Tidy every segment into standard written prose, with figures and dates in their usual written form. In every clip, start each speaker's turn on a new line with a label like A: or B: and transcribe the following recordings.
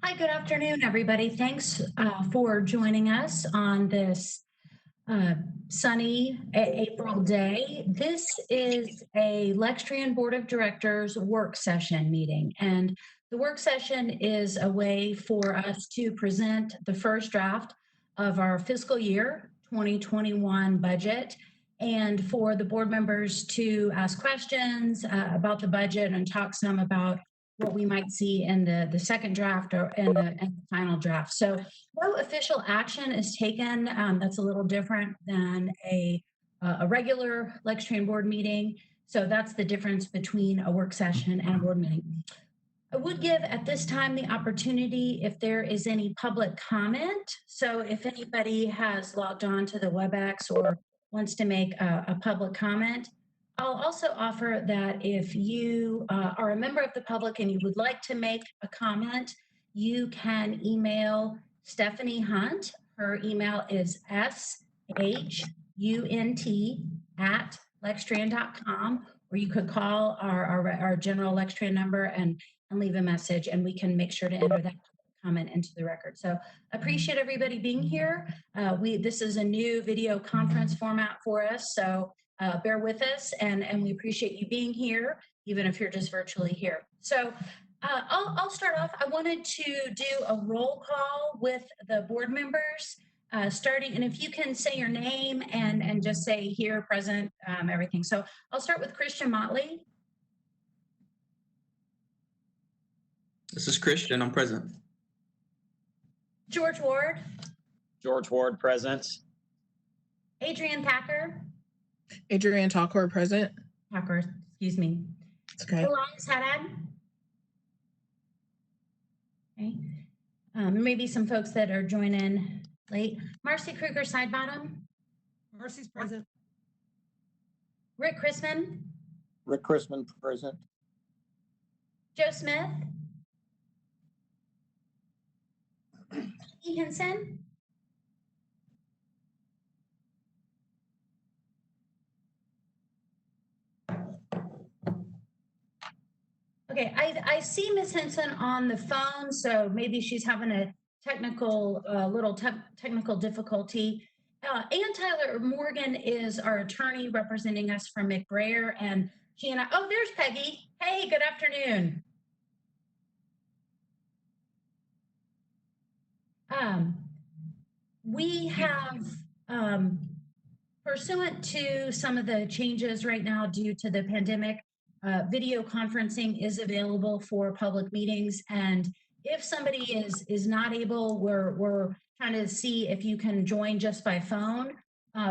A: Hi, good afternoon, everybody. Thanks for joining us on this uh, sunny April day. This is a Lextran Board of Directors work session meeting, and the work session is a way for us to present the first draft of our fiscal year 2021 budget and for the board members to ask questions about the budget and talk some about what we might see in the second draft or in the final draft. So no official action is taken. That's a little different than a regular Lextran board meeting. So that's the difference between a work session and a board meeting. I would give at this time the opportunity if there is any public comment. So if anybody has logged on to the WebEx or wants to make a public comment, I'll also offer that if you are a member of the public and you would like to make a comment, you can email Stephanie Hunt. Her email is shunt@lextran.com, or you could call our general Lextran number and leave a message, and we can make sure to enter that comment into the record. So appreciate everybody being here. This is a new video conference format for us, so bear with us, and we appreciate you being here, even if you're just virtually here. So I'll start off. I wanted to do a roll call with the board members, starting, and if you can say your name and just say here, present, everything. So I'll start with Christian Motley.
B: This is Christian, I'm present.
A: George Ward.
C: George Ward, present.
A: Adrian Thacker.
D: Adrian Talker, present.
A: Thacker, excuse me.
D: It's okay.
A: Elias Haddad. Okay. Maybe some folks that are joining late. Marcy Kruger Sidebottom.
D: Marcy's present.
A: Rick Chrisman.
C: Rick Chrisman, present.
A: Joe Smith. E. Henson. Okay, I see Miss Henson on the phone, so maybe she's having a little technical difficulty. Ann Tyler Morgan is our attorney representing us from McBrayer, and she and I, oh, there's Peggy. Hey, good afternoon. We have, pursuant to some of the changes right now due to the pandemic, video conferencing is available for public meetings. And if somebody is not able, we're trying to see if you can join just by phone.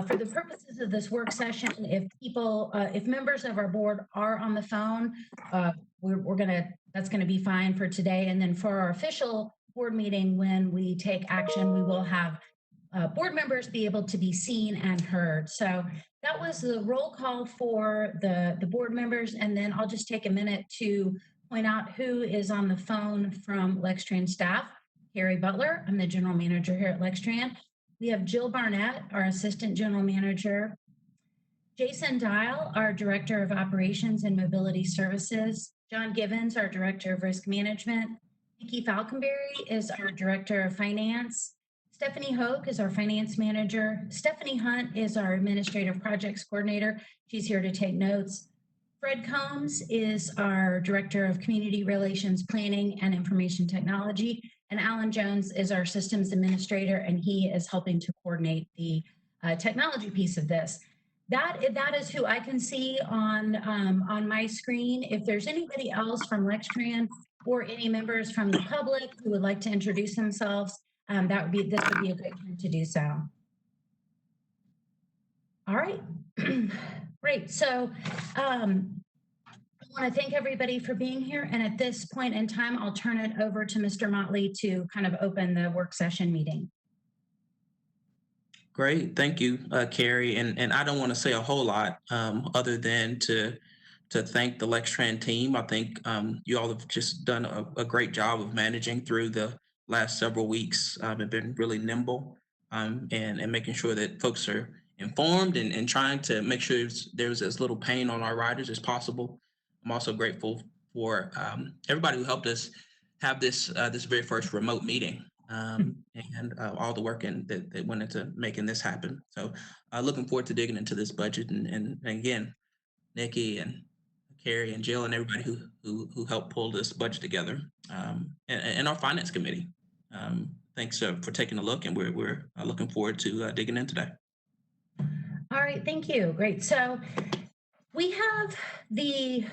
A: For the purposes of this work session, if members of our board are on the phone, that's gonna be fine for today. And then for our official board meeting, when we take action, we will have board members be able to be seen and heard. So that was the roll call for the board members. And then I'll just take a minute to point out who is on the phone from Lextran staff. Carrie Butler, I'm the general manager here at Lextran. We have Jill Barnett, our assistant general manager. Jason Dial, our director of operations and mobility services. John Givens, our director of risk management. Nikki Falconberry is our director of finance. Stephanie Hoke is our finance manager. Stephanie Hunt is our administrative projects coordinator. She's here to take notes. Fred Combs is our director of community relations planning and information technology. And Alan Jones is our systems administrator, and he is helping to coordinate the technology piece of this. That is who I can see on my screen. If there's anybody else from Lextran or any members from the public who would like to introduce themselves, this would be a great time to do so. All right, great. So I want to thank everybody for being here. And at this point in time, I'll turn it over to Mr. Motley to kind of open the work session meeting.
B: Great, thank you, Carrie. And I don't want to say a whole lot other than to thank the Lextran team. I think you all have just done a great job of managing through the last several weeks. Have been really nimble and making sure that folks are informed and trying to make sure there's as little pain on our riders as possible. I'm also grateful for everybody who helped us have this this very first remote meeting, and all the work that went into making this happen. So looking forward to digging into this budget, and again, Nikki and Carrie and Jill and everybody who helped pull this budget together, and our finance committee. Thanks for taking a look, and we're looking forward to digging in today.
A: All right, thank you. Great. So we have the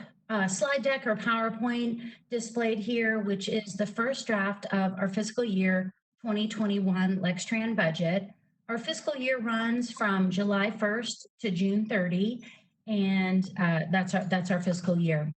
A: slide deck or PowerPoint displayed here, which is the first draft of our fiscal year 2021 Lextran budget. Our fiscal year runs from July 1st to June 30, and that's our fiscal year.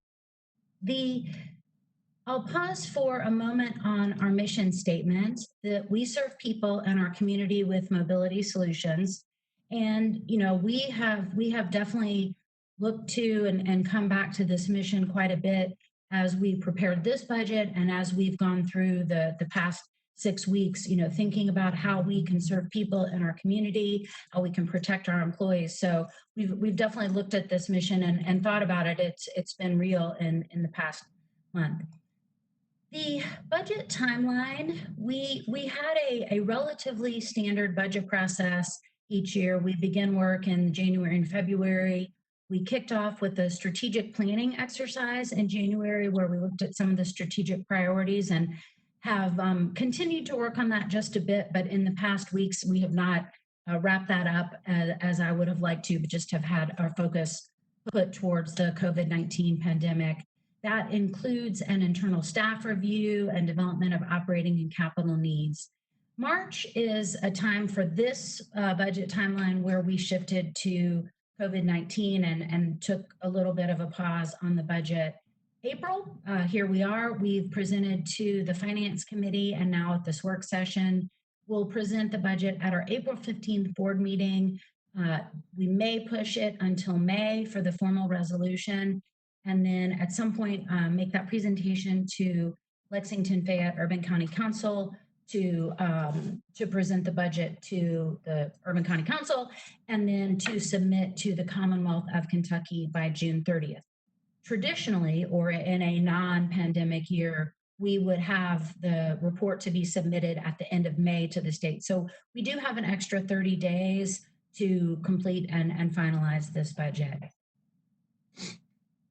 A: I'll pause for a moment on our mission statement that we serve people in our community with mobility solutions. And, you know, we have definitely looked to and come back to this mission quite a bit as we prepared this budget and as we've gone through the past 6 weeks, you know, thinking about how we can serve people in our community, how we can protect our employees. So we've definitely looked at this mission and thought about it. It's been real in the past month. The budget timeline, we had a relatively standard budget process each year. We begin work in January and February. We kicked off with a strategic planning exercise in January where we looked at some of the strategic priorities and have continued to work on that just a bit, but in the past weeks, we have not wrapped that up as I would have liked to, but just have had our focus put towards the COVID-19 pandemic. That includes an internal staff review and development of operating and capital needs. March is a time for this budget timeline where we shifted to COVID-19 and took a little bit of a pause on the budget. April, here we are. We've presented to the Finance Committee and now at this work session. We'll present the budget at our April 15th board meeting. We may push it until May for the formal resolution. And then at some point, make that presentation to Lexington Fayette Urban County Council to present the budget to the Urban County Council, and then to submit to the Commonwealth of Kentucky by June 30th. Traditionally, or in a non-pandemic year, we would have the report to be submitted at the end of May to the state. So we do have an extra 30 days to complete and finalize this budget.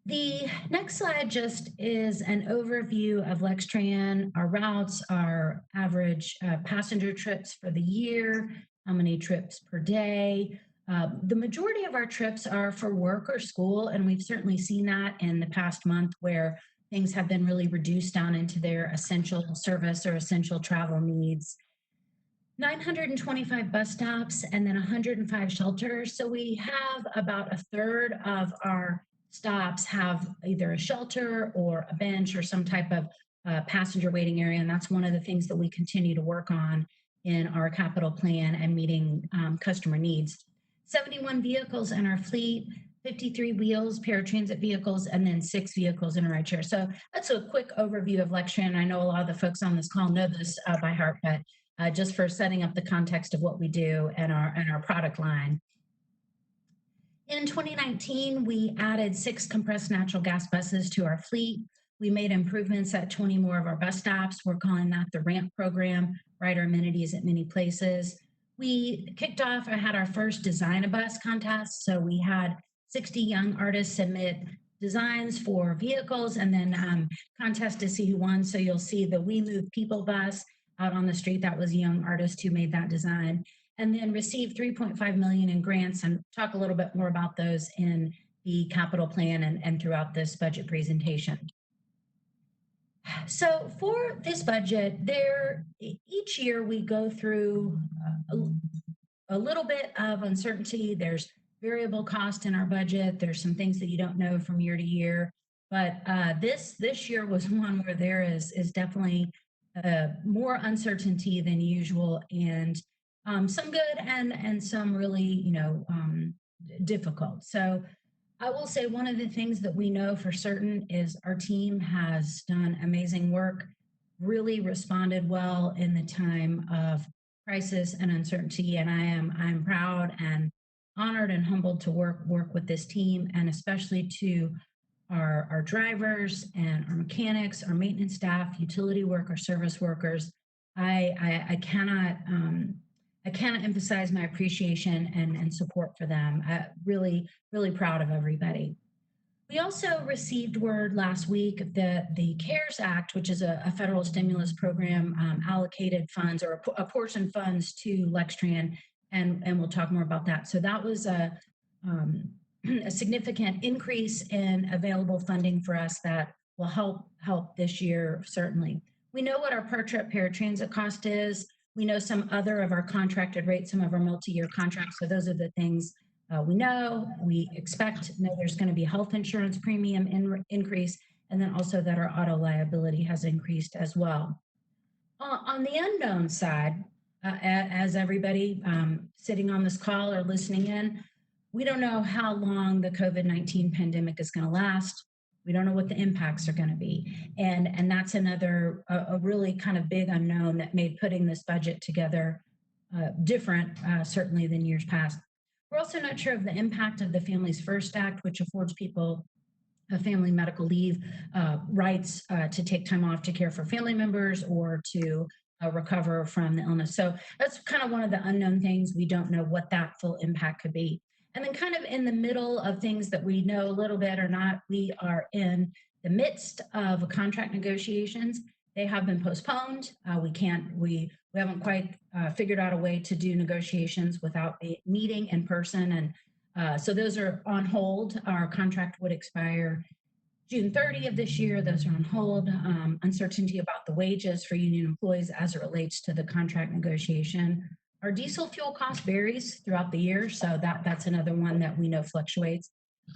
A: The next slide just is an overview of Lextran, our routes, our average passenger trips for the year, how many trips per day. The majority of our trips are for work or school, and we've certainly seen that in the past month where things have been really reduced down into their essential service or essential travel needs. 925 bus stops and then 105 shelters. So we have about a third of our stops have either a shelter or a bench or some type of passenger waiting area. And that's one of the things that we continue to work on in our capital plan and meeting customer needs. 71 vehicles in our fleet, 53 wheels, paratransit vehicles, and then 6 vehicles in a ride share. So that's a quick overview of Lextran. I know a lot of the folks on this call know this by heart, but just for setting up the context of what we do and our product line. In 2019, we added 6 compressed natural gas buses to our fleet. We made improvements at 20 more of our bus stops. We're calling that the RAMP program, rider amenities at many places. We kicked off, I had our first Design a Bus contest. So we had 60 young artists submit designs for vehicles and then contest to see who won. So you'll see the We Move People bus out on the street. That was a young artist who made that design. And then received $3.5 million in grants, and talk a little bit more about those in the capital plan and throughout this budget presentation. So for this budget, each year we go through a little bit of uncertainty. There's variable cost in our budget. There's some things that you don't know from year to year. But this year was one where there is definitely more uncertainty than usual, and some good and some really, difficult. So I will say one of the things that we know for certain is our team has done amazing work, really responded well in the time of crisis and uncertainty. And I'm proud and honored and humbled to work with this team, and especially to our drivers and our mechanics, our maintenance staff, utility work, service workers. I cannot emphasize my appreciation and support for them. Really, really proud of everybody. We also received word last week that the CARES Act, which is a federal stimulus program, allocated funds or apportioned funds to Lextran, and we'll talk more about that. So that was a significant increase in available funding for us that will help this year, certainly. We know what our per trip paratransit cost is. We know some other of our contracted rates, some of our multi-year contracts. So those are the things we know. We know there's going to be health insurance premium increase, and then also that our auto liability has increased as well. On the unknown side, as everybody sitting on this call or listening in, we don't know how long the COVID-19 pandemic is going to last. We don't know what the impacts are going to be. And that's another a really kind of big unknown that made putting this budget together different, certainly than years past. We're also not sure of the impact of the Families First Act, which affords people a family medical leave rights to take time off to care for family members or to recover from the illness. So that's kind of one of the unknown things. We don't know what that full impact could be. And then kind of in the middle of things that we know a little bit or not, we are in the midst of contract negotiations. They have been postponed. We haven't quite figured out a way to do negotiations without meeting in person. And so those are on hold. Our contract would expire June 30 of this year. Those are on hold. Uncertainty about the wages for union employees as it relates to the contract negotiation. Our diesel fuel cost varies throughout the year, so that's another one that we know fluctuates.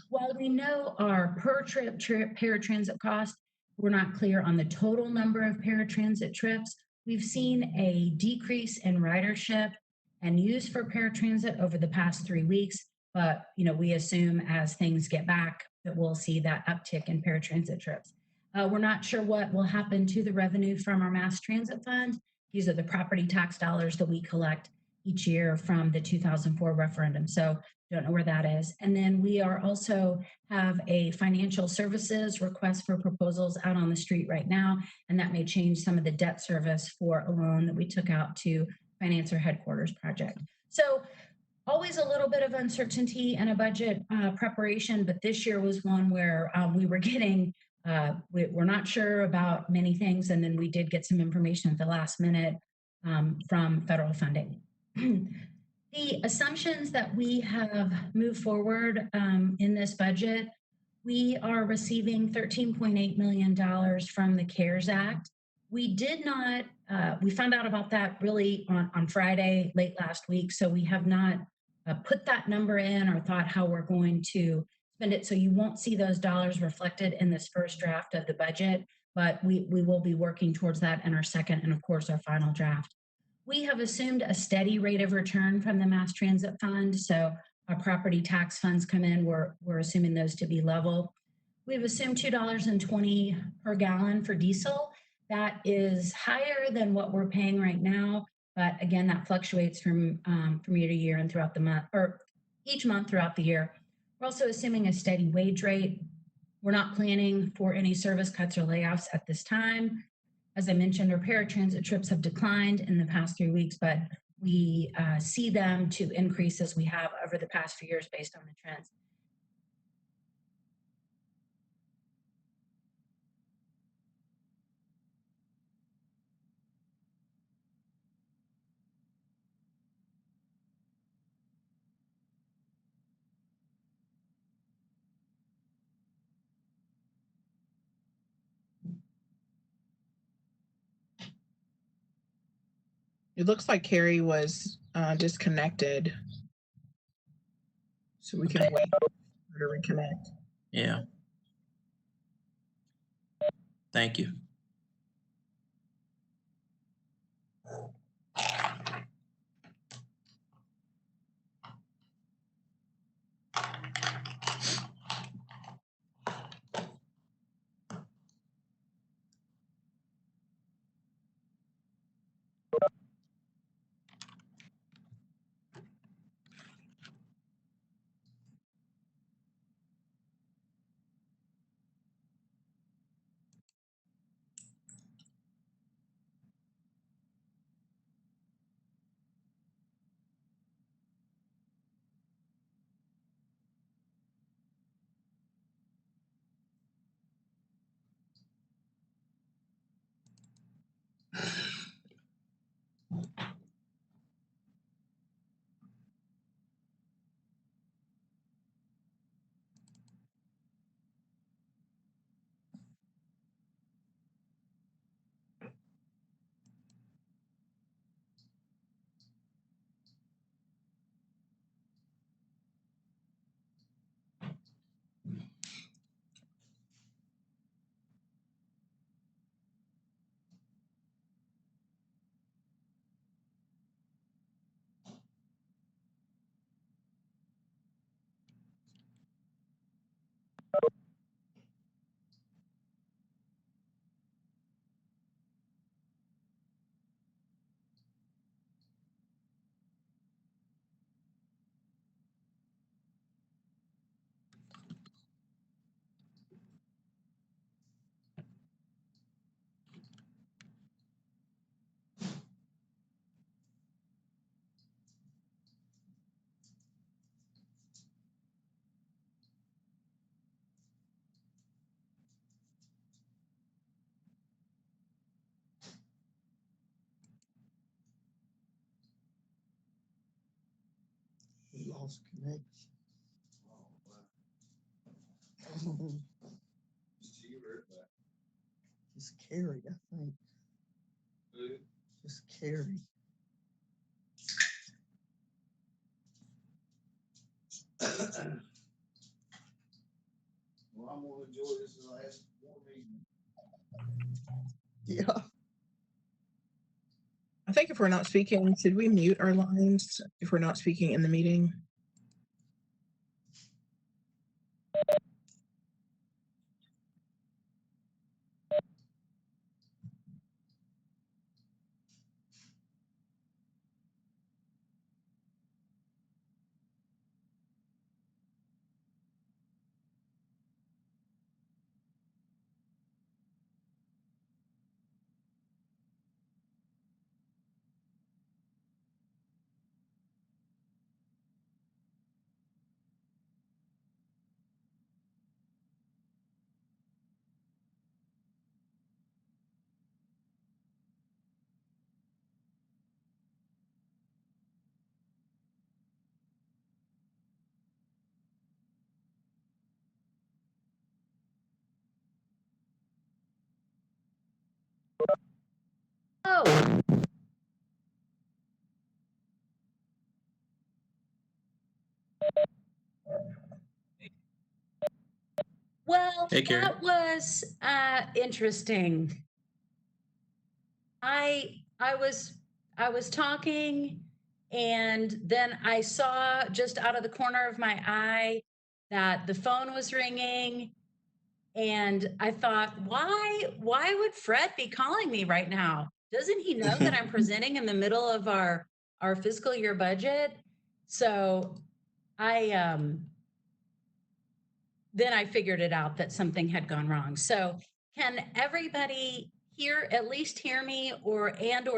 A: While we know our per trip paratransit cost, we're not clear on the total number of paratransit trips. We've seen a decrease in ridership and use for paratransit over the past 3 weeks, but we assume as things get back that we'll see that uptick in paratransit trips. We're not sure what will happen to the revenue from our mass transit fund. These are the property tax dollars that we collect each year from the 2004 referendum. So don't know where that is. And then we are also have a financial services request for proposals out on the street right now. And that may change some of the debt service for a loan that we took out to finance our headquarters project. So always a little bit of uncertainty and a budget preparation, but this year was one where we were getting, we're not sure about many things. And then we did get some information at the last minute from federal funding. The assumptions that we have moved forward in this budget, we are receiving $13.8 million from the CARES Act. We did not, we found out about that really on Friday, late last week. So we have not put that number in or thought how we're going to spend it. So you won't see those dollars reflected in this first draft of the budget, but we will be working towards that in our second and of course our final draft. We have assumed a steady rate of return from the mass transit fund. So our property tax funds come in, we're assuming those to be level. We've assumed $2.20 per gallon for diesel. That is higher than what we're paying right now. But again, that fluctuates from year to year and throughout the month or each month throughout the year. We're also assuming a steady wage rate. We're not planning for any service cuts or layoffs at this time. As I mentioned, our paratransit trips have declined in the past 3 weeks, but we see them to increase as we have over the past few years based on the trends.
D: It looks like Carrie was disconnected. So we can wait for her to reconnect.
B: Yeah. Thank you.
E: Lost connection. Just carry, I think. Just carry. Well, I'm gonna enjoy this last board meeting. Yeah.
D: I think if we're not speaking, should we mute our lines if we're not speaking in the meeting?
A: Oh, well,
B: Hey, Carrie.
A: that was interesting. I was talking, and then I saw just out of the corner of my eye that the phone was ringing, and I thought, why would Fred be calling me right now? Doesn't he know that I'm presenting in the middle of our fiscal year budget? So I then I figured it out that something had gone wrong. So can everybody here at least hear me or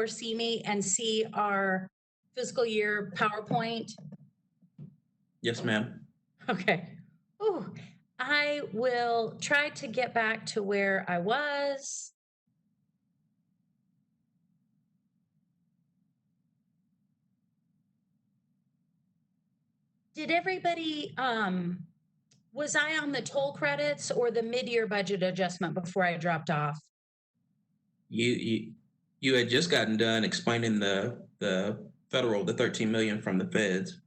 A: see me and see our fiscal year PowerPoint?
B: Yes, ma'am.
A: Okay. Ooh, I will try to get back to where I was. Did everybody was I on the toll credits or the mid-year budget adjustment before I dropped off?
B: You had just gotten done explaining the 13 million from the feds.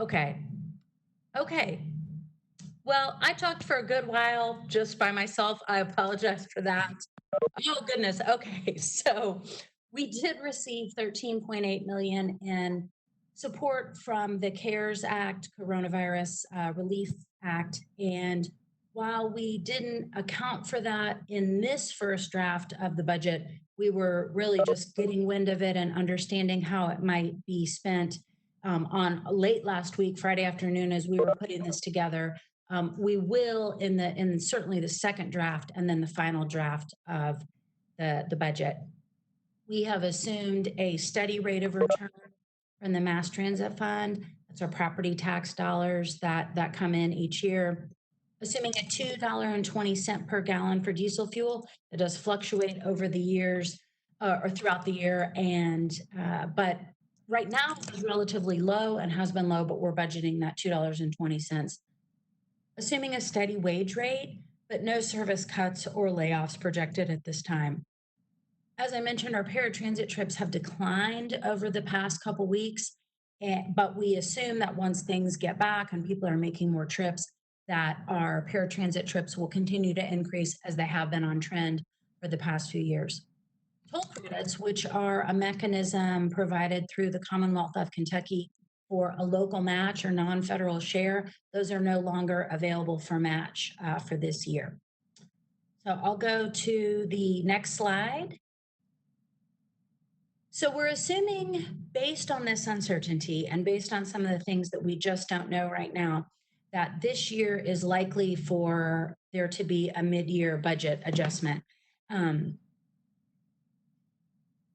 A: Okay. Okay. Well, I talked for a good while just by myself. I apologize for that. Oh goodness. Okay. So we did receive 13.8 million in support from the CARES Act, Coronavirus Relief Act. And while we didn't account for that in this first draft of the budget, we were really just getting wind of it and understanding how it might be spent on late last week, Friday afternoon, as we were putting this together. We will in certainly the second draft and then the final draft of the budget. We have assumed a steady rate of return from the Mass Transit Fund. That's our property tax dollars that come in each year. Assuming a $2.20 per gallon for diesel fuel, that does fluctuate over the years. or throughout the year. And, but right now it's relatively low and has been low, but we're budgeting that $2.20, assuming a steady wage rate, but no service cuts or layoffs projected at this time. As I mentioned, our paratransit trips have declined over the past couple weeks, but we assume that once things get back and people are making more trips, that our paratransit trips will continue to increase as they have been on trend for the past few years. Toll credits, which are a mechanism provided through the Commonwealth of Kentucky for a local match or non-federal share, those are no longer available for match for this year. So I'll go to the next slide. So we're assuming, based on this uncertainty and based on some of the things that we just don't know right now, that this year is likely for there to be a mid-year budget adjustment.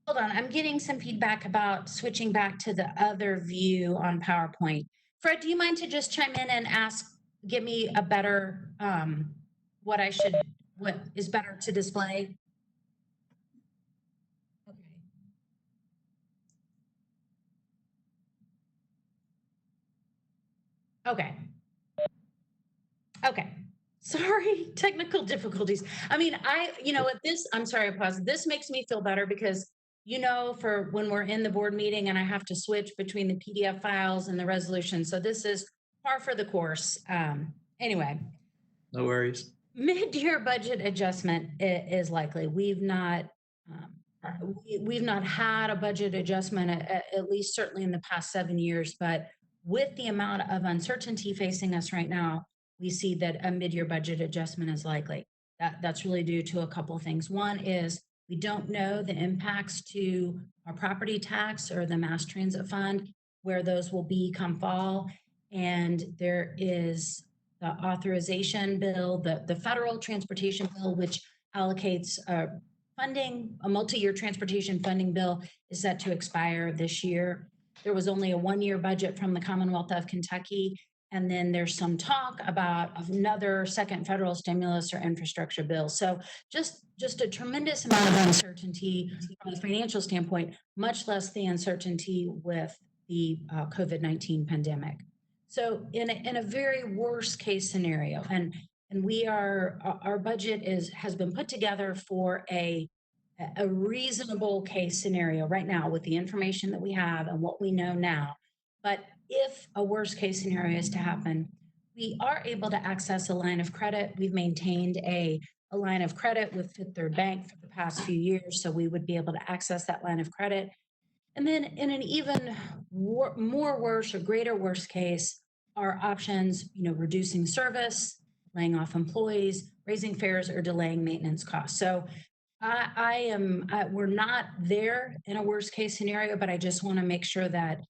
A: Hold on, I'm getting some feedback about switching back to the other view on PowerPoint. Fred, do you mind to just chime in and give me a better, what is better to display? Okay. Okay. Sorry, technical difficulties. I mean, I'm sorry, I paused. This makes me feel better because, for when we're in the board meeting and I have to switch between the PDF files and the resolution. So this is par for the course. Anyway.
B: No worries.
A: Mid-year budget adjustment is likely. We've not had a budget adjustment, at least certainly in the past 7 years, but with the amount of uncertainty facing us right now, we see that a mid-year budget adjustment is likely. That's really due to a couple of things. One is we don't know the impacts to our property tax or the mass transit fund, where those will be come fall. And there is the authorization bill, the federal transportation bill, which allocates funding. A multi-year transportation funding bill is set to expire this year. There was only a 1-year budget from the Commonwealth of Kentucky. And then there's some talk about another second federal stimulus or infrastructure bill. So just a tremendous amount of uncertainty from a financial standpoint, much less the uncertainty with the COVID-19 pandemic. So in a very worst case scenario, and our budget has been put together for a reasonable case scenario right now with the information that we have and what we know now. But if a worst case scenario is to happen, we are able to access a line of credit. We've maintained a line of credit with Fifth Third Bank for the past few years, so we would be able to access that line of credit. And then in an even more worse or greater worst case, our options, reducing service, laying off employees, raising fares, or delaying maintenance costs. So we're not there in a worst case scenario, but I just want to make sure that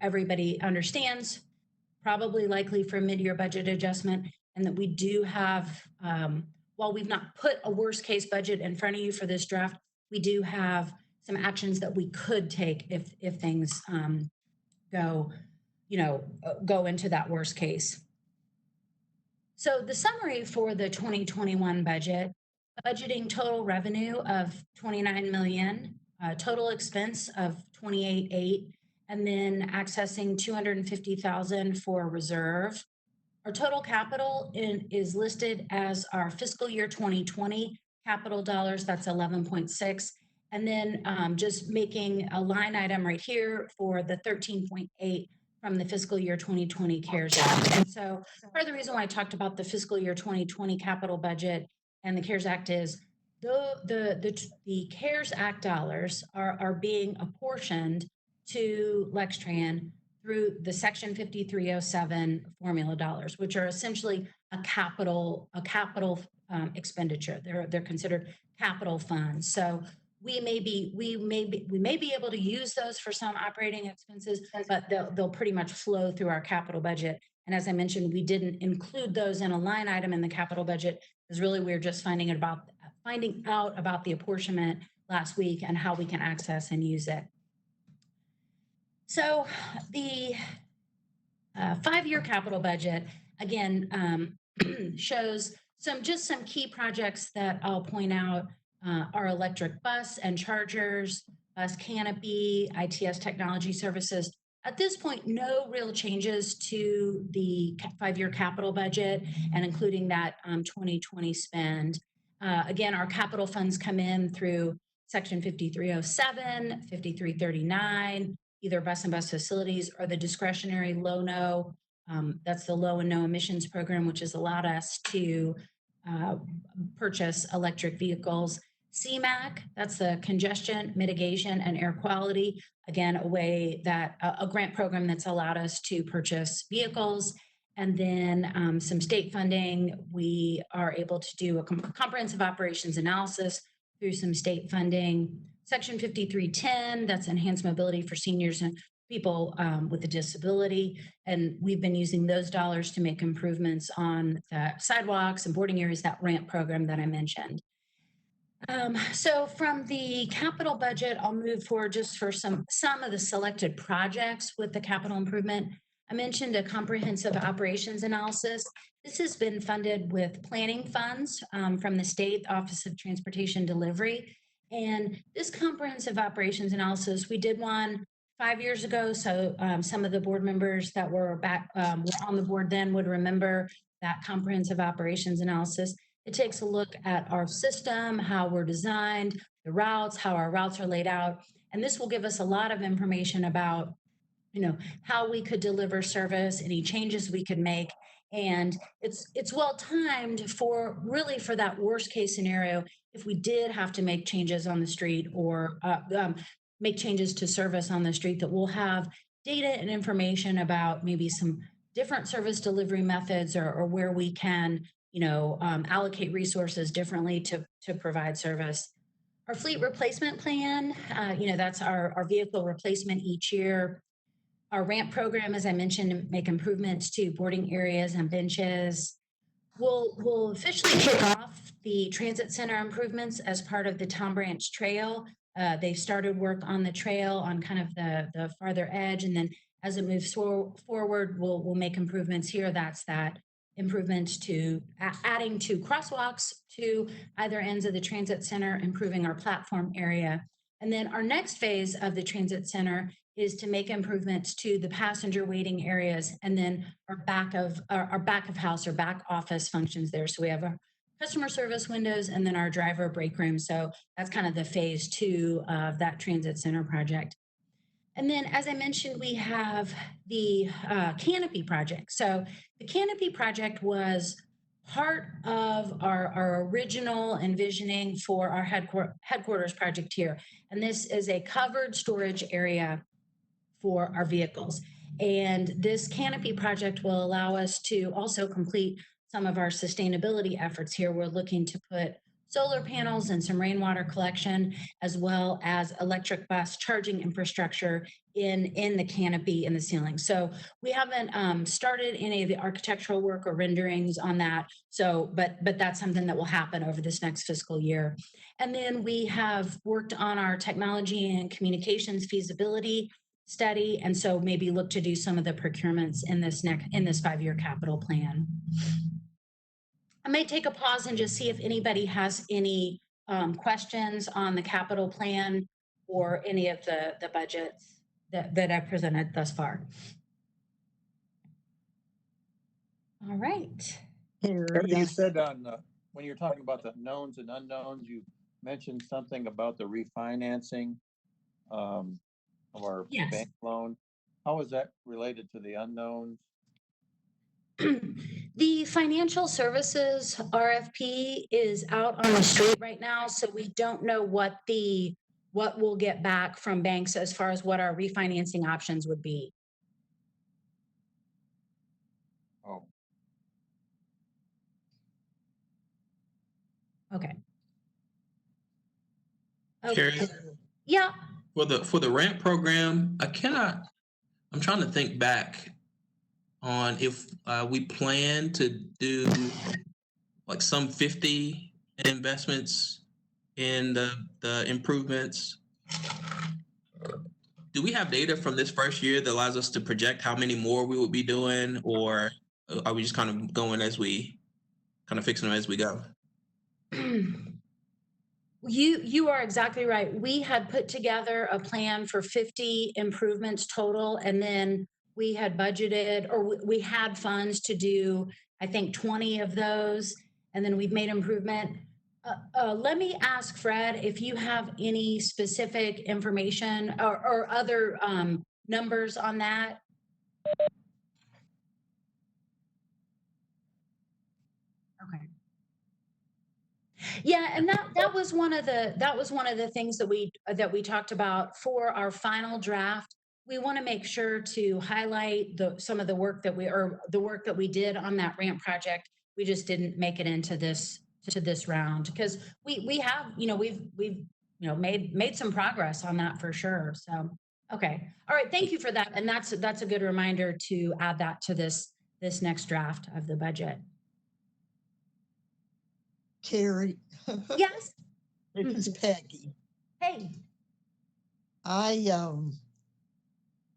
A: everybody understands, probably likely for a mid-year budget adjustment, and that we do have, while we've not put a worst case budget in front of you for this draft, we do have some actions that we could take if things go into that worst case. So the summary for the 2021 budget, budgeting total revenue of 29 million, total expense of 28.8, and then accessing 250,000 for reserve. Our total capital is listed as our fiscal year 2020 capital dollars, that's 11.6. And then just making a line item right here for the 13.8 from the fiscal year 2020 CARES Act. And so part of the reason why I talked about the fiscal year 2020 capital budget and the CARES Act is the CARES Act dollars are being apportioned to Lextran through the Section 5307 formula dollars, which are essentially a capital expenditure. They're considered capital funds. So we may be able to use those for some operating expenses, but they'll pretty much flow through our capital budget. And as I mentioned, we didn't include those in a line item in the capital budget because really we're just finding out about the apportionment last week and how we can access and use it. So the 5-year capital budget, again, shows some key projects that I'll point out. our electric bus and chargers, bus canopy, ITS technology services. At this point, no real changes to the 5-year capital budget and including that 2020 spend. Again, our capital funds come in through Section 5307, 5339, either bus and bus facilities or the discretionary low-no. That's the low and no emissions program, which has allowed us to purchase electric vehicles. CMAQ, that's the congestion mitigation and air quality. Again, a grant program that's allowed us to purchase vehicles. And then some state funding. We are able to do a comprehensive operations analysis through some state funding. Section 5310, that's enhanced mobility for seniors and people with a disability. And we've been using those dollars to make improvements on the sidewalks and boarding areas, that ramp program that I mentioned. So from the capital budget, I'll move forward just for some of the selected projects with the capital improvement. I mentioned a comprehensive operations analysis. This has been funded with planning funds from the state Office of Transportation Delivery. And this comprehensive operations analysis, we did one 5 years ago. So some of the board members that were were on the board then would remember that comprehensive operations analysis. It takes a look at our system, how we're designed, the routes, how our routes are laid out. And this will give us a lot of information about, how we could deliver service, any changes we could make. And it's well timed for that worst case scenario if we did have to make changes on the street or make changes to service on the street, that we'll have data and information about maybe some different service delivery methods or where we can allocate resources differently to provide service. Our fleet replacement plan, that's our vehicle replacement each year. Our ramp program, as I mentioned, make improvements to boarding areas and benches. We'll officially kick off the transit center improvements as part of the Tom Branch Trail. They've started work on the trail on kind of the farther edge, and then as it moves forward, we'll make improvements here. That's that improvements to adding 2 crosswalks to either ends of the transit center, improving our platform area. And then our next phase of the transit center is to make improvements to the passenger waiting areas and then our back of house or back office functions there. So we have our customer service windows and then our driver break room. So that's kind of the phase 2 of that transit center project. And then, as I mentioned, we have the canopy project. So the canopy project was part of our original envisioning for our headquarters project here. And this is a covered storage area for our vehicles. And this canopy project will allow us to also complete some of our sustainability efforts here. We're looking to put solar panels and some rainwater collection, as well as electric bus charging infrastructure in the canopy in the ceiling. So we haven't started any of the architectural work or renderings on that. So, but that's something that will happen over this next fiscal year. And then we have worked on our technology and communications feasibility study, and so maybe look to do some of the procurements in this 5-year capital plan. I may take a pause and just see if anybody has any questions on the capital plan or any of the budgets that I presented thus far. All right.
C: Harry, you said when you're talking about the knowns and unknowns, you mentioned something about the refinancing of our
A: Yes.
C: bank loan. How is that related to the unknowns?
A: The financial services RFP is out on the street right now, so we don't know what we'll get back from banks as far as what our refinancing options would be.
C: Oh,
A: Okay.
B: Carrie,
A: Yeah.
B: for the ramp program, I'm trying to think back on if we plan to do like some 50 investments in the improvements. Do we have data from this first year that allows us to project how many more we would be doing, or are we just kind of going fixing them as we go?
A: You are exactly right. We had put together a plan for 50 improvements total, and then we had budgeted, or we had funds to do, I think, 20 of those, and then we've made improvement. Let me ask Fred if you have any specific information or other numbers on that. Okay. Yeah, and that was one of the things that we talked about for our final draft. We want to make sure to highlight some of the work that we did on that ramp project. We just didn't make it into this round because we have, we've made some progress on that for sure. So okay. All right, thank you for that. And that's a good reminder to add that to this next draft of the budget.
E: Carrie,
A: Yes.
E: this is Peggy.
A: Hey.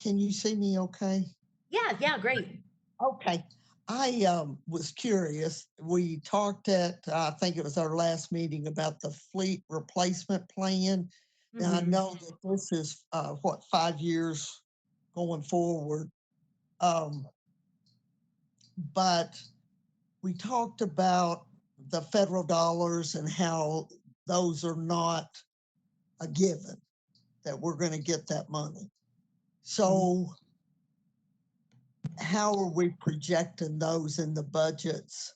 E: Can you see me okay?
A: Yeah, great.
E: Okay. I was curious. We talked at, I think it was our last meeting about the fleet replacement plan. Now I
A: Mhm.
E: know that this is, 5 years going forward. But we talked about the federal dollars and how those are not a given, that we're going to get that money. So how are we projecting those in the budgets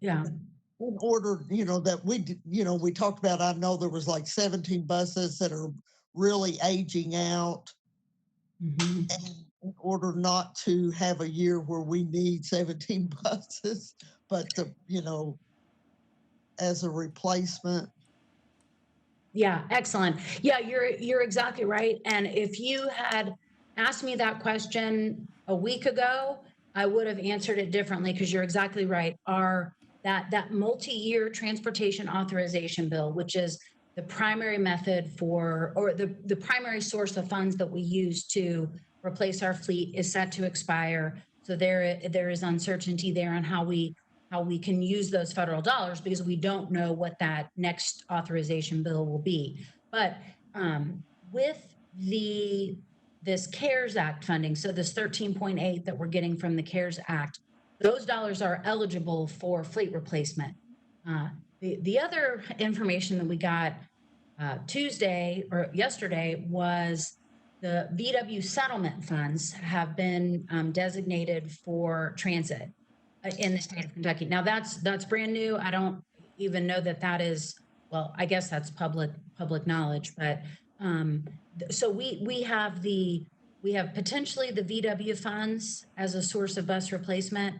A: Yeah.
E: in order, that we talked about, I know there was like 17 buses that are really aging out.
A: Mhm.
E: And in order not to have a year where we need 17 buses, but as a replacement.
A: Yeah, excellent. Yeah, you're exactly right. And if you had asked me that question a week ago, I would have answered it differently because you're exactly right. That multi-year transportation authorization bill, which is the primary method for, or the primary source of funds that we use to replace our fleet, is set to expire. So there is uncertainty there on how we can use those federal dollars because we don't know what that next authorization bill will be. But with this CARES Act funding, so this 13.8 that we're getting from the CARES Act, those dollars are eligible for fleet replacement. The other information that we got Tuesday or yesterday was the VW settlement funds have been designated for transit in the state of Kentucky. Now that's brand new. I don't even know that is, well, I guess that's public knowledge, but so we have potentially the VW funds as a source of bus replacement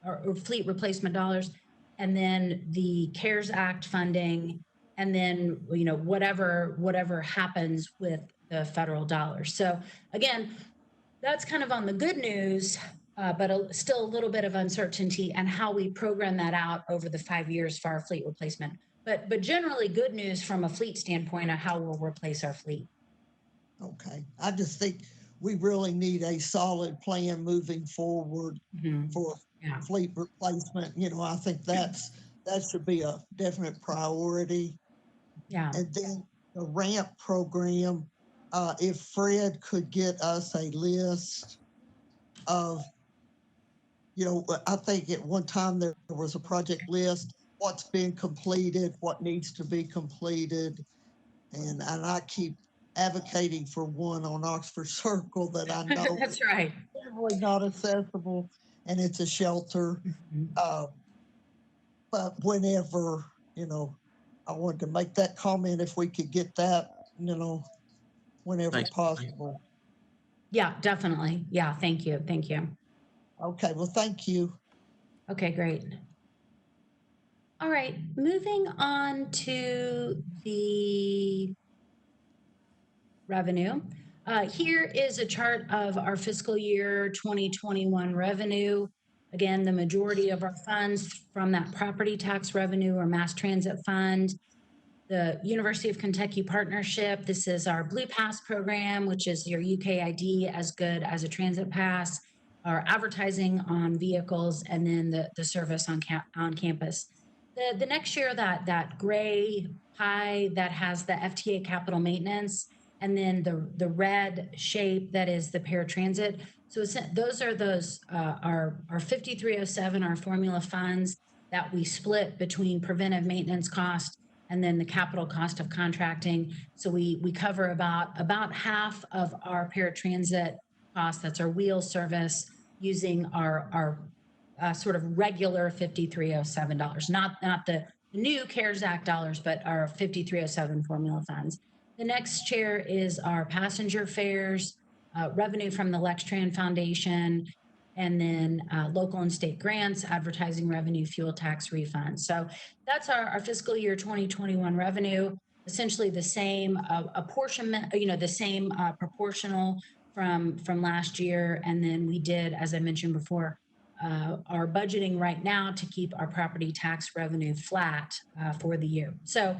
A: or fleet replacement dollars, and then the CARES Act funding, and then whatever happens with the federal dollars. So again, that's kind of on the good news, but still a little bit of uncertainty and how we program that out over the 5 years for our fleet replacement. But generally good news from a fleet standpoint of how we'll replace our fleet.
E: Okay. I just think we really need a solid plan moving forward for
A: Yeah.
E: fleet replacement. I think that should be a definite priority.
A: Yeah.
E: And then the ramp program, if Fred could get us a list of, I think at one time there was a project list, what's been completed, what needs to be completed. And I keep advocating for one on Oxford Circle that I know
A: That's right.
E: is really not accessible, and it's a shelter. But whenever, I wanted to make that comment if we could get that, whenever
B: Thanks.
E: possible.
A: Yeah, definitely. Yeah, thank you.
E: Okay, well, thank you.
A: Okay, great. All right, moving on to the revenue. Here is a chart of our fiscal year 2021 revenue. Again, the majority of our funds from that property tax revenue or mass transit fund. The University of Kentucky partnership, this is our Blue Pass program, which is your UKID as good as a transit pass, our advertising on vehicles, and then the service on campus. The next year, that gray pie that has the FTA capital maintenance, and then the red shape that is the paratransit. So those are our 5307, our formula funds that we split between preventive maintenance cost and then the capital cost of contracting. So we cover about half of our paratransit cost. That's our wheel service using our sort of regular $5307, not the new CARES Act dollars, but our 5307 formula funds. The next chair is our passenger fares, revenue from the Lextran Foundation, and then local and state grants, advertising revenue, fuel tax refunds. So that's our fiscal year 2021 revenue, essentially the same apportionment, the same proportional from last year. And then we did, as I mentioned before, are budgeting right now to keep our property tax revenue flat for the year. So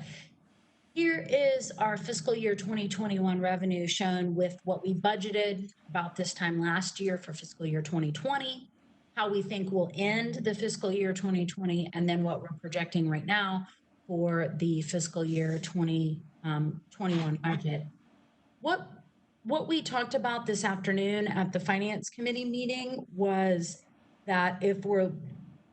A: here is our fiscal year 2021 revenue shown with what we budgeted about this time last year for fiscal year 2020, how we think we'll end the fiscal year 2020, and then what we're projecting right now for the fiscal year 2021 budget. What we talked about this afternoon at the Finance Committee meeting was that if we're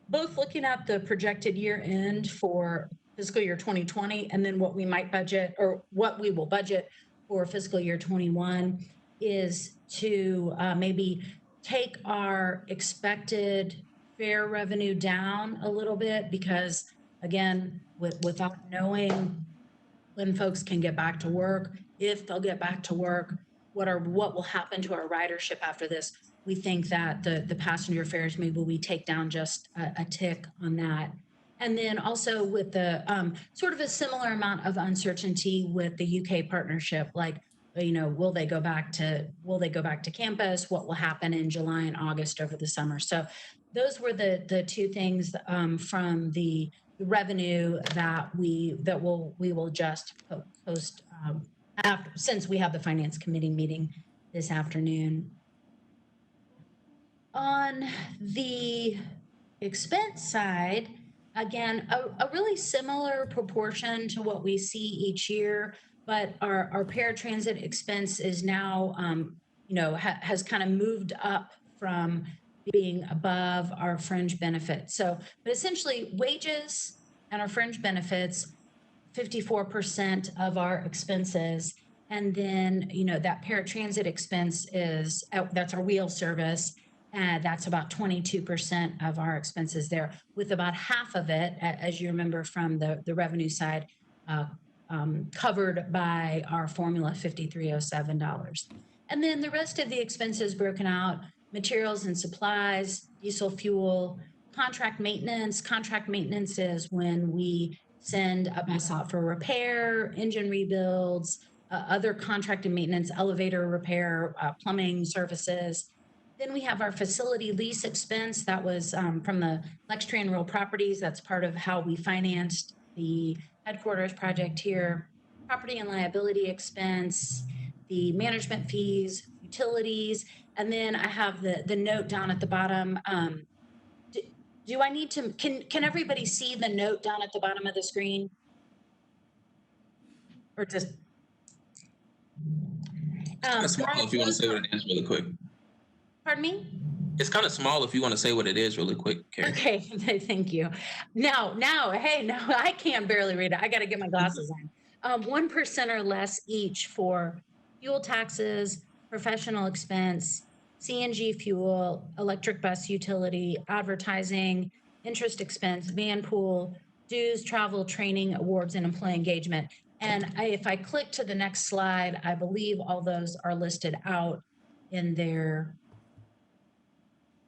A: both looking at the projected year end for fiscal year 2020 and then what we might budget or what we will budget for fiscal year 21 is to maybe take our expected fare revenue down a little bit, because again, without knowing when folks can get back to work, if they'll get back to work, what will happen to our ridership after this, we think that the passenger fares, maybe we take down just a tick on that. And then also with the sort of a similar amount of uncertainty with the UK partnership, like, will they go back to campus? What will happen in July and August over the summer? So those were the two things from the revenue that we will just post after, since we have the Finance Committee meeting this afternoon. On the expense side, again, a really similar proportion to what we see each year, but our paratransit expense is now, has kind of moved up from being above our fringe benefits. So, but essentially wages and our fringe benefits, 54% of our expenses. And then, that paratransit expense is, that's our wheel service. That's about 22% of our expenses there, with about half of it, as you remember from the revenue side, covered by our formula $5307. And then the rest of the expenses broken out: materials and supplies, diesel fuel, contract maintenance. Contract maintenance is when we send a bus out for repair, engine rebuilds, other contracted maintenance, elevator repair, plumbing services. Then we have our facility lease expense. That was from the Lextran Real Properties. That's part of how we financed the headquarters project here. Property and liability expense, the management fees, utilities, and then I have the note down at the bottom. Do I need to, can everybody see the note down at the bottom of the screen? Or just?
B: It's small if you want to say what it is really quick.
A: Pardon me?
B: It's kind of small if you want to say what it is really quick, Carrie.
A: Okay, thank you. Now, hey, no, I can't barely read it. I got to get my glasses on. 1% or less each for fuel taxes, professional expense, CNG fuel, electric bus utility, advertising, interest expense, van pool, dues, travel, training, awards, and employee engagement. And if I click to the next slide, I believe all those are listed out in their.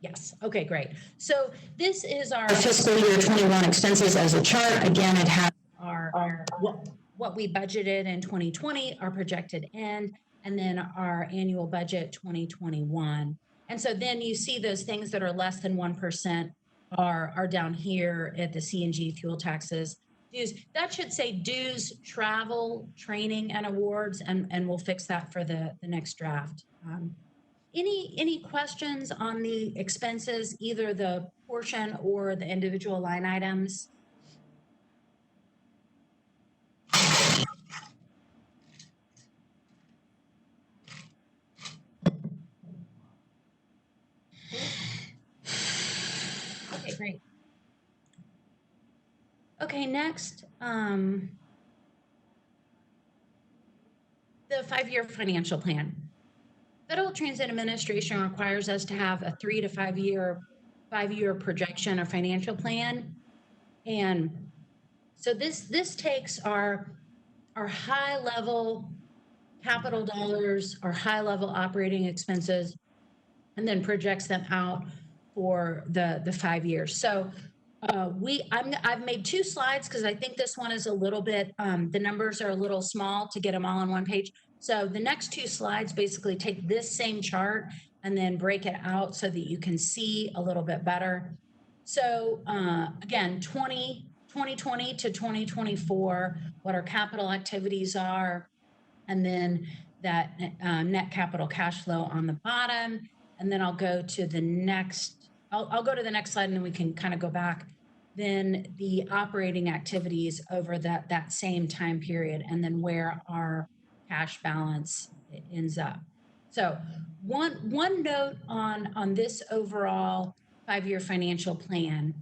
A: Yes. Okay, great. So this is our fiscal year 21 expenses as a chart. Again, it has our what we budgeted in 2020, our projected end, and then our annual budget 2021. And so then you see those things that are less than 1% are down here at the CNG, fuel taxes, dues. That should say dues, travel, training, and awards, and we'll fix that for the next draft. Any questions on the expenses, either the portion or the individual line items? Okay, great. Okay, next, the 5-year financial plan. Federal Transit Administration requires us to have a 3 to 5 year projection or financial plan. And so this takes our high level capital dollars, our high level operating expenses, and then projects them out for the 5 years. So I've made 2 slides because I think this one is a little bit, the numbers are a little small to get them all on one page. So the next 2 slides basically take this same chart and then break it out so that you can see a little bit better. So again, 2020 to 2024, what our capital activities are, and then that net capital cash flow on the bottom. And then I'll go to the next, I'll go to the next slide and then we can kind of go back. Then the operating activities over that same time period, and then where our cash balance ends up. So one note on this overall 5-year financial plan.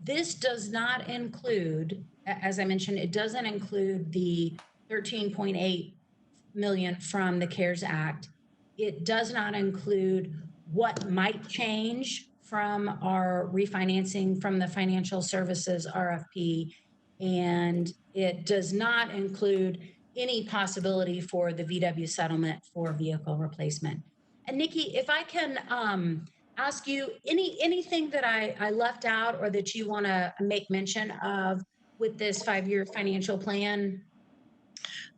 A: This does not include, as I mentioned, it doesn't include the 13.8 million from the CARES Act. It does not include what might change from our refinancing from the financial services RFP. And it does not include any possibility for the VW settlement for vehicle replacement. And Nikki, if I can ask you anything that I left out or that you want to make mention of with this 5-year financial plan?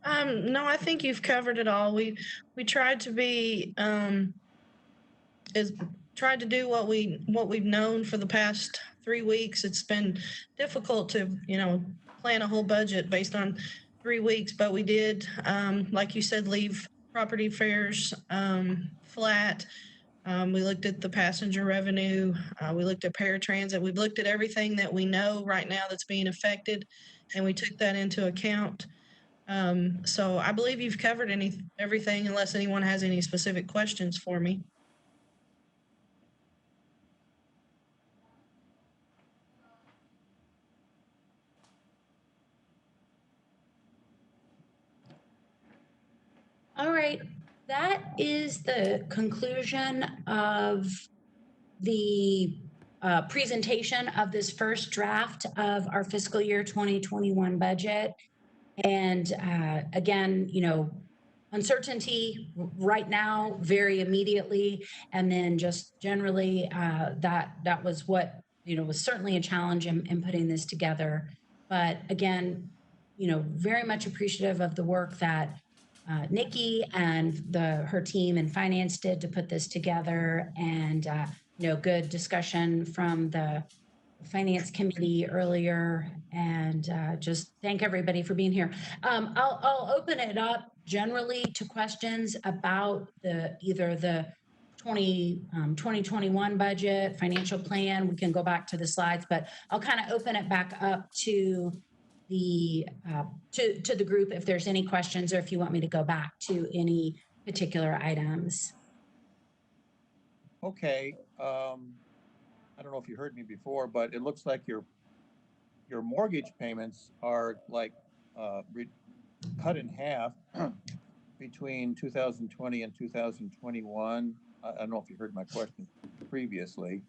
D: No, I think you've covered it all. We tried to be tried to do what we've known for the past 3 weeks. It's been difficult to plan a whole budget based on 3 weeks, but we did, like you said, leave property fares flat. We looked at the passenger revenue. We looked at paratransit. We've looked at everything that we know right now that's being affected, and we took that into account. So I believe you've covered everything unless anyone has any specific questions for me.
A: All right, that is the conclusion of the presentation of this first draft of our fiscal year 2021 budget. And again, uncertainty right now, very immediately, and then just generally, that was what was certainly a challenge in putting this together. But again, very much appreciative of the work that Nikki and her team in finance did to put this together, and good discussion from the finance committee earlier, and just thank everybody for being here. I'll open it up generally to questions about either the 2021 budget, financial plan. We can go back to the slides, but I'll kind of open it back up to the group if there's any questions, or if you want me to go back to any particular items.
C: Okay. I don't know if you heard me before, but it looks like your mortgage payments are like cut in half between 2020 and 2021. I don't know if you heard my question previously.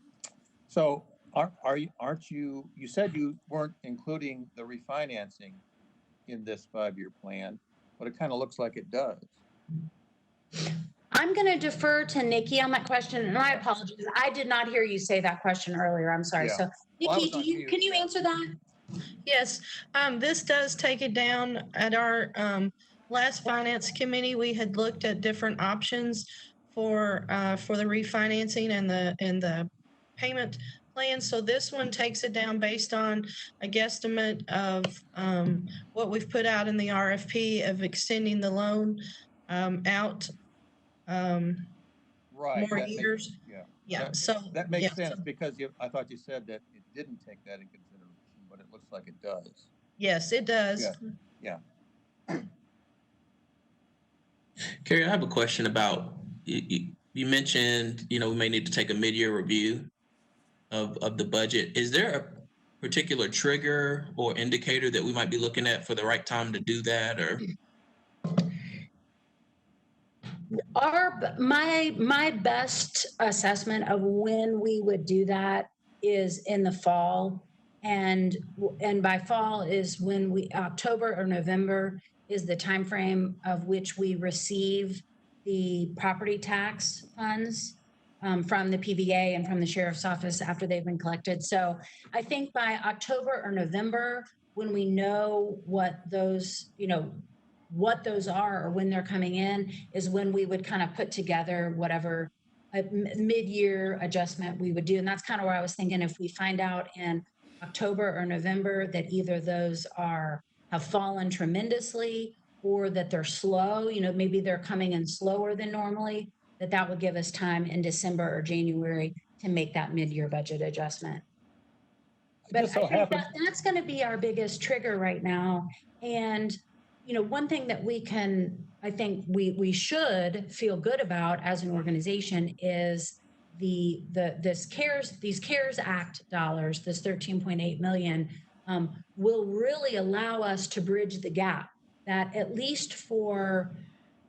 C: So aren't you said you weren't including the refinancing in this 5-year plan, but it kind of looks like it does.
A: I'm going to defer to Nikki on that question, and I apologize. I did not hear you say that question earlier. I'm sorry.
C: Yeah.
A: So Nikki, can you answer that?
D: Yes, this does take it down. At our last finance committee, we had looked at different options for the refinancing and the payment plan. So this one takes it down based on a guesstimate of what we've put out in the RFP of extending the loan out
C: Right.
D: more years. Yeah. So
C: that makes sense, because I thought you said that it didn't take that in consideration, but it looks like it does.
D: Yes, it does.
C: Yeah.
B: Carrie, I have a question about, you mentioned, we may need to take a mid-year review. of the budget. Is there a particular trigger or indicator that we might be looking at for the right time to do that? Or
A: My best assessment of when we would do that is in the fall. And by fall is when we October or November is the time frame of which we receive the property tax funds from the PVA and from the sheriff's office after they've been collected. So I think by October or November, when we know what those, what those are or when they're coming in, is when we would kind of put together whatever a mid-year adjustment we would do. And that's kind of where I was thinking, if we find out in October or November that either those have fallen tremendously or that they're slow, maybe they're coming in slower than normally, that would give us time in December or January to make that mid-year budget adjustment. But
C: Just so
A: I think
C: happens-
A: that's going to be our biggest trigger right now. And, one thing that I think we should feel good about as an organization is these CARES Act dollars, this 13.8 million, will really allow us to bridge the gap that at least for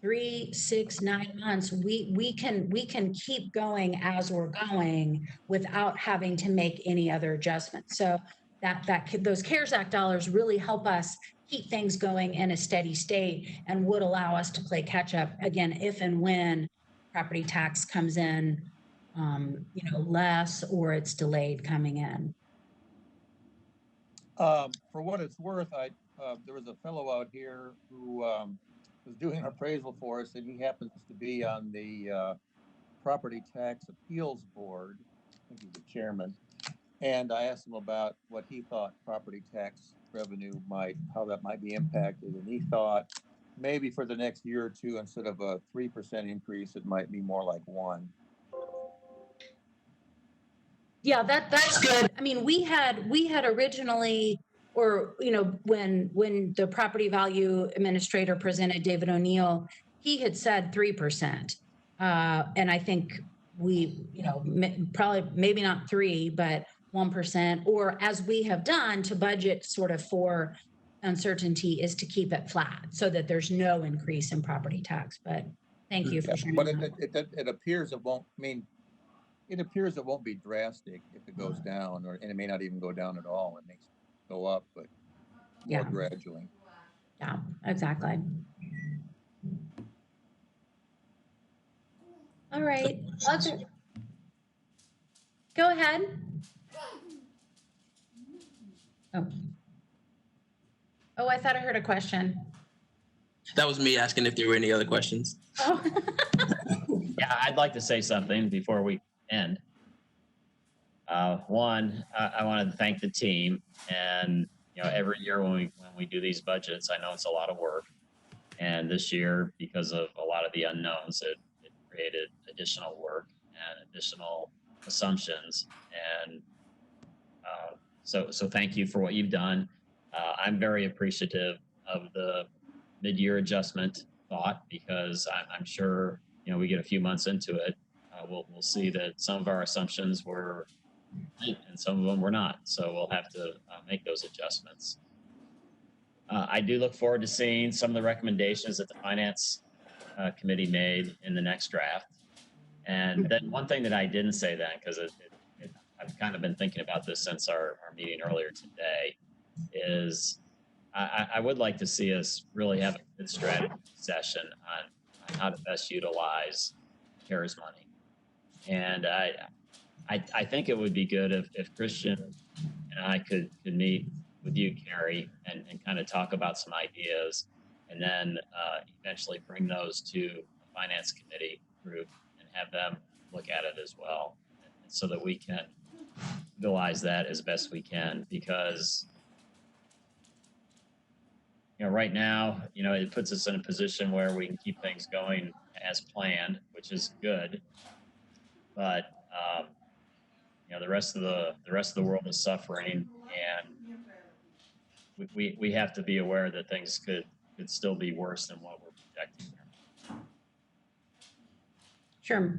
A: 3, 6, 9 months, we can keep going as we're going without having to make any other adjustments. So those CARES Act dollars really help us keep things going in a steady state and would allow us to play catch up again if and when property tax comes in, less or it's delayed coming in.
C: For what it's worth, there was a fellow out here who was doing an appraisal for us, and he happens to be on the Property Tax Appeals Board. I think he's the chairman. And I asked him about what he thought property tax revenue how that might be impacted. And he thought maybe for the next year or two, instead of a 3% increase, it might be more like 1%.
A: Yeah, that's good. I mean, we had originally, or when the property value administrator presented, David O'Neill, he had said 3%, and I think we, probably maybe not 3, but 1%, or as we have done to budget sort of for uncertainty, is to keep it flat so that there's no increase in property tax. But thank you for sharing.
C: But
A: that.
C: it appears it won't. I mean, it appears it won't be drastic if it goes down, and it may not even go down at all. It may go up, but more gradually.
A: Yeah, exactly. All right. Go ahead. Oh, I thought I heard a question.
B: that was me asking if there were any other questions.
A: Oh.
F: Yeah, I'd like to say something before we end. One, I wanted to thank the team, and every year when we do these budgets, I know it's a lot of work, and this year, because of a lot of the unknowns, it created additional work and additional assumptions, and so thank you for what you've done. I'm very appreciative of the mid-year adjustment thought, because I'm sure we get a few months into it, we'll see that some of our assumptions were right and some of them were not. So we'll have to make those adjustments. I do look forward to seeing some of the recommendations that the Finance Committee made in the next draft. And then one thing that I didn't say then, because I've kind of been thinking about this since our meeting earlier today, is I would like to see us really have a good strategy session on how to best utilize CARES money. And I think it would be good if Christian and I could meet with you, Carrie, and kind of talk about some ideas, and then eventually bring those to the Finance Committee group and have them look at it as well, so that we can utilize that as best we can. Because right now, it puts us in a position where we can keep things going as planned, which is good. But the rest of the world is suffering, and we have to be aware that things could still be worse than what we're projecting here.
A: Sure.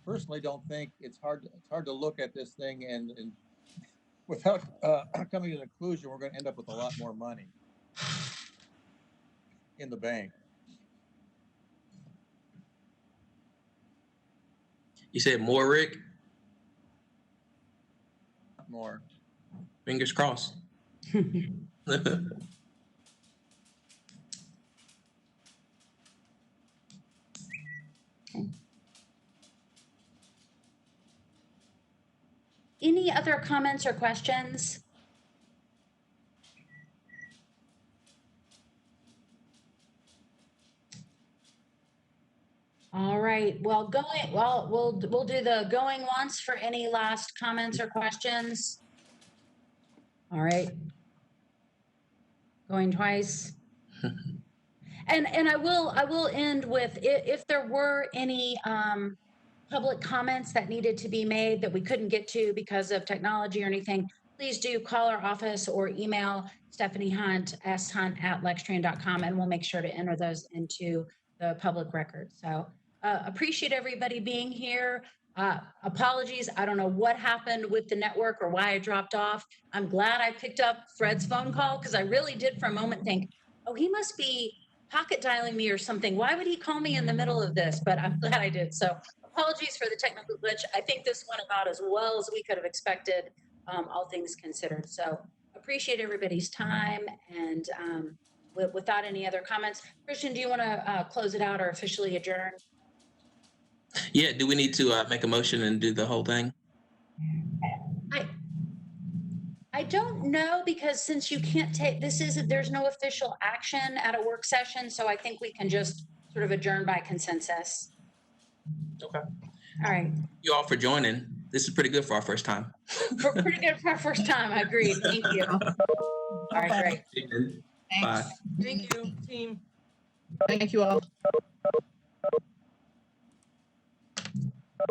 C: personally don't think it's hard to look at this thing and without coming to the conclusion, we're going to end up with a lot more money in the bank.
B: You said more, Rick?
C: More.
B: Fingers crossed.
A: Any other comments or questions? All right, well, we'll do the going once for any last comments or questions. All right. Going twice. And I will end with, if there were any public comments that needed to be made that we couldn't get to because of technology or anything, please do call our office or email Stephanie Hunt, shunt@lextran.com, and we'll make sure to enter those into the public record. So appreciate everybody being here. Apologies, I don't know what happened with the network or why I dropped off. I'm glad I picked up Fred's phone call, because I really did for a moment think, oh, he must be pocket dialing me or something. Why would he call me in the middle of this? But I'm glad I did. So apologies for the technical glitch. I think this went about as well as we could have expected, all things considered. So appreciate everybody's time. And without any other comments, Christian, do you want to close it out or officially adjourn?
B: Yeah, do we need to make a motion and do the whole thing?
A: I don't know, because since you can't take, there's no official action at a work session, so I think we can just sort of adjourn by consensus.
B: Okay.
A: All right.
B: You all for joining. This is pretty good for our first time.
A: We're pretty good for our first time. I agree. Thank you. All right, great.
B: Bye.
D: Thank you, team.
G: Thank you all.